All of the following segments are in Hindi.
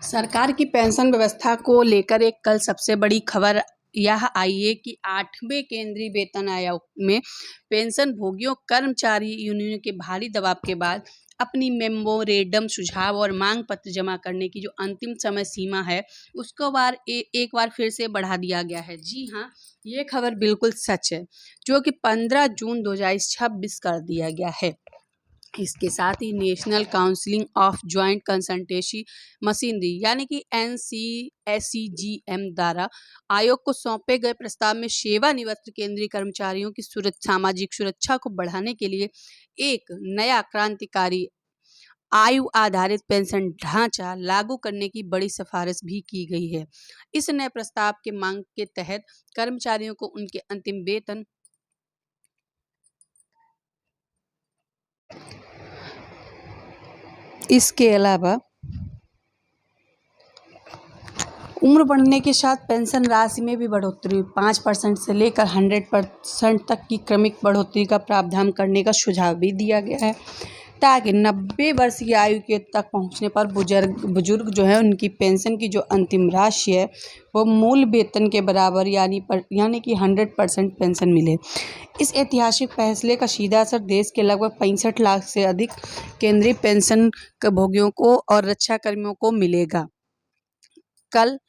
सरकार की पेंशन व्यवस्था को लेकर एक कल सबसे बड़ी खबर यह आई है कि 8वें केंद्रीय वेतन आयोग में पेंशन भोगियों कर्मचारी यूनियन के भारी दबाव के बाद अपनी मेमोरेंडम सुझाव और मांग पत्र जमा करने की जो अंतिम समय सीमा है उसको एक बार फिर से बढ़ा दिया गया है। जी हाँ, ये खबर बिल्कुल सच है, जो कि 15 जून 2026 कर दिया गया है। इसके साथ ही national counselling of joint consultancy machinery यानी कि NCSCGM द्वारा आयोग को सौंपे गए प्रस्ताव में सेवानिवृत्त केंद्रीय कर्मचारियों की सामाजिक सुरक्षा को बढ़ाने के लिए एक नया क्रांतिकारी आयु आधारित पेंशन ढांचा लागू करने की बड़ी सिफारिश भी की गई है। इस नए प्रस्ताव के मांग के तहत कर्मचारियों को उनके अंतिम वेतन इसके अलावा उम्र बढ़ने के साथ पेंशन राशि में भी बढ़ोतरी 5% से लेकर 100% तक की क्रमिक बढ़ोतरी का प्रावधान करने का सुझाव भी दिया गया है, ताकि 90 वर्ष की आयु के तक पहुंचने पर बुजुर्ग जो है उनकी पेंशन की जो अंतिम राशि है वो मूल वेतन के बराबर यानी कि 100% पेंशन मिले। इस ऐतिहासिक फैसले का सीधा असर देश के लगभग 65 लाख से अधिक केंद्रीय पेंशन भोगियों को और रक्षा कर्मियों को मिलेगा। कल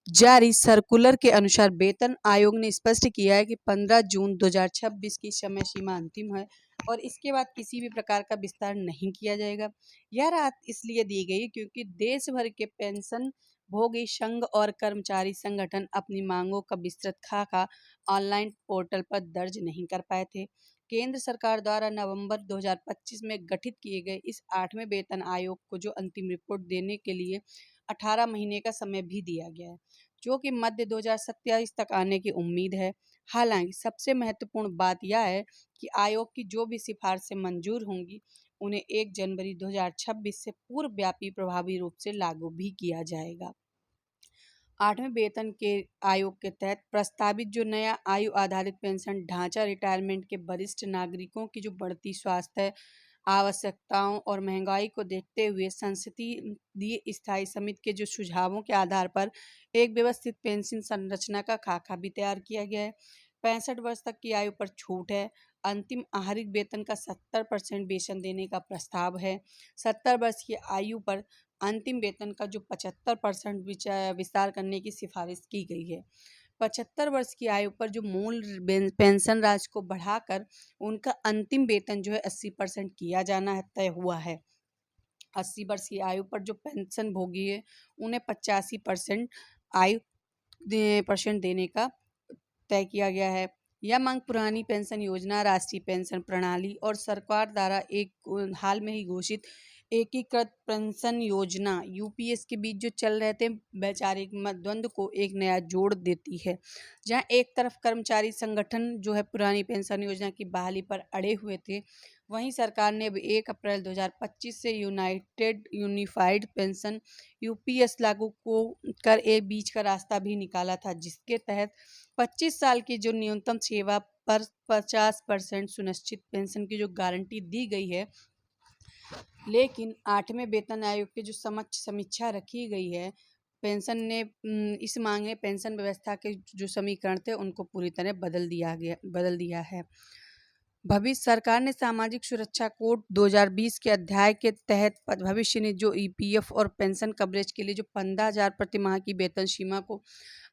जारी सर्कुलर के अनुसार वेतन आयोग ने स्पष्ट किया है कि 15 जून 2026 की समय सीमा अंतिम है और इसके बाद किसी भी प्रकार का विस्तार नहीं किया जाएगा। यह राहत इसलिए दी गई क्योंकि देश भर के पेंशन भोगी संघ और कर्मचारी संगठन अपनी मांगों का विस्तृत खाका ऑनलाइन पोर्टल पर दर्ज नहीं कर पाए थे। केंद्र सरकार द्वारा नवंबर 2025 में गठित किए गए इस 8वें वेतन आयोग को जो अंतिम रिपोर्ट देने के लिए 18 महीने का समय भी दिया गया है, जो कि मध्य 2027 तक आने की उम्मीद है। हालांकि सबसे महत्वपूर्ण बात यह है कि आयोग की जो भी सिफारिशें मंजूर होंगी उन्हें 1 जनवरी 2026 से पूर्वव्यापी प्रभावी रूप से लागू भी किया जाएगा। 8वें वेतन के आयोग के तहत प्रस्तावित जो नया आयु आधारित पेंशन ढांचा रिटायरमेंट के वरिष्ठ नागरिकों की जो बढ़ती स्वास्थ्य आवश्यकताओं और महंगाई को देखते हुए संसदीय स्थायी समिति के जो सुझावों के आधार पर एक व्यवस्थित पेंशन संरचना का खाका भी तैयार किया गया है। 65 वर्ष तक की आयु पर छूट है। अंतिम आहरित वेतन का 70% वेतन देने का प्रस्ताव है। 70 वर्ष की आयु पर अंतिम वेतन का जो 75% विस्तार करने की सिफारिश की गई है। 75 वर्ष की आयु पर जो मूल पेंशन राशि को बढ़ाकर उनका अंतिम वेतन जो है 80% किया जाना है तय हुआ है। 80 वर्ष की आयु पर जो पेंशन भोगी है उन्हें 85% आयु देने का तय किया गया है। यह मांग पुरानी पेंशन योजना, राष्ट्रीय पेंशन प्रणाली और सरकार द्वारा एक हाल में ही घोषित एकीकृत पेंशन योजना यूपीएस के बीच जो चल रहे थे वैचारिक द्वंद्व को एक नया जोड़ देती है। जहां एक तरफ कर्मचारी संगठन जो है पुरानी पेंशन योजना की बहाली पर अड़े हुए थे, वहीं सरकार ने अब 1 अप्रैल 2025 से यूनिफाइड पेंशन यूपीएस लागू को कर एक बीच का रास्ता भी निकाला था, जिसके तहत 25 साल की जो न्यूनतम सेवा पर 50% सुनिश्चित पेंशन की जो गारंटी दी गई है। लेकिन 8वें वेतन आयोग की जो समीक्षा रखी गई है, पेंशन ने इस मांग ने पेंशन व्यवस्था के जो समीकरण थे उनको पूरी तरह बदल दिया है। भविष्य सरकार ने सामाजिक सुरक्षा कोड 2020 के अध्याय के तहत भविष्य ने जो ईपीएफ और पेंशन कवरेज के लिए जो 15,000 प्रति माह की वेतन सीमा को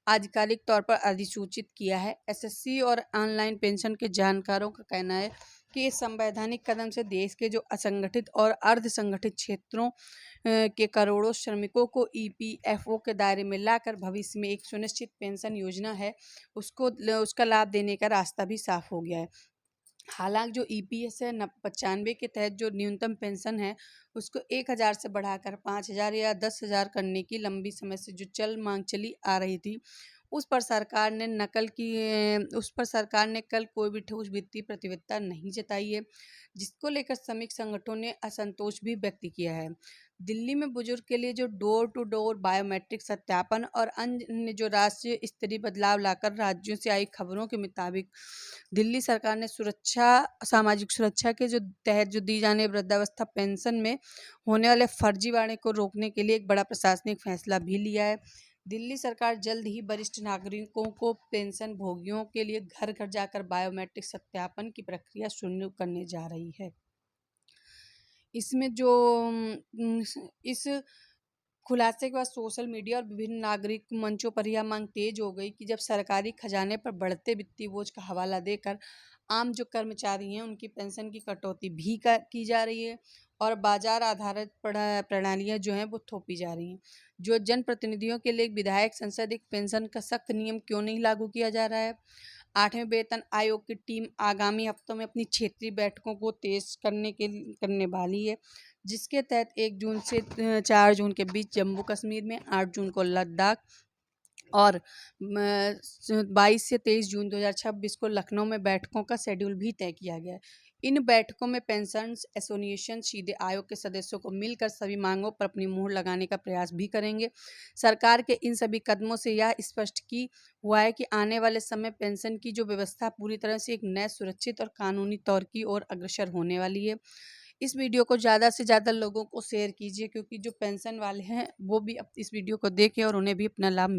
आधिकारिक तौर पर अधिसूचित किया है। एसएससी और ऑनलाइन पेंशन के जानकारों का कहना है कि इस संवैधानिक कदम से देश के जो असंगठित और अर्ध संगठित क्षेत्रों के करोड़ों श्रमिकों को ईपीएफओ के दायरे में लाकर भविष्य में एक सुनिश्चित पेंशन योजना है उसका लाभ देने का रास्ता भी साफ हो गया है। हालांकि जो ईपीएस है 95 के तहत जो न्यूनतम पेंशन है उसको 1000 से बढ़ाकर 5000 या 10,000 करने की लंबी समय से जो मांग चली आ रही थी, उस पर सरकार ने कल कोई भी ठोस वित्तीय प्रतिबद्धता नहीं जताई है, जिसको लेकर श्रमिक संगठनों ने असंतोष भी व्यक्त किया है। दिल्ली में बुजुर्ग के लिए जो डोर टू डोर बायोमेट्रिक सत्यापन और अन्य जो राष्ट्रीय स्तरीय बदलाव लाकर राज्यों से आई खबरों के मुताबिक दिल्ली सरकार ने सामाजिक सुरक्षा के जो तहत जो दी जाने वृद्धावस्था पेंशन में होने वाले फर्जीवाड़े को रोकने के लिए एक बड़ा प्रशासनिक फैसला भी लिया है। दिल्ली सरकार जल्द ही वरिष्ठ नागरिकों को पेंशन भोगियों के लिए घर घर जाकर बायोमेट्रिक सत्यापन की प्रक्रिया शुरू करने जा रही है। इसमें जो इस खुलासे के बाद सोशल मीडिया और विभिन्न नागरिक मंचों पर यह मांग तेज हो गई कि जब सरकारी खजाने पर बढ़ते वित्तीय बोझ का हवाला देकर आम जो कर्मचारी हैं उनकी पेंशन की कटौती भी की जा रही है और बाजार आधारित प्रणालियां जो हैं वो थोपी जा रही हैं। जो जनप्रतिनिधियों के लिए विधायक संसद एक पेंशन का सख्त नियम क्यों नहीं लागू किया जा रहा है? 8वें वेतन आयोग की टीम आगामी हफ्तों में अपनी क्षेत्रीय बैठकों को तेज करने वाली है, जिसके तहत 1 जून से 4 जून के बीच जम्मू कश्मीर में, 8 जून को लद्दाख और 22 से 23 जून 2026 को लखनऊ में बैठकों का शेड्यूल भी तय किया गया है। इन बैठकों में पेंशन एसोसिएशन सीधे आयोग के सदस्यों को मिलकर सभी मांगों पर अपनी मुहर लगाने का प्रयास भी करेंगे। सरकार के इन सभी कदमों से यह स्पष्ट की हुआ है कि आने वाले समय पेंशन की जो व्यवस्था पूरी तरह से एक नए सुरक्षित और कानूनी तौर की ओर अग्रसर होने वाली है। इस वीडियो को ज़्यादा से ज़्यादा लोगों को शेयर कीजिए, क्योंकि जो पेंशन वाले हैं वो भी इस वीडियो को देखें और उन्हें भी अपना लाभ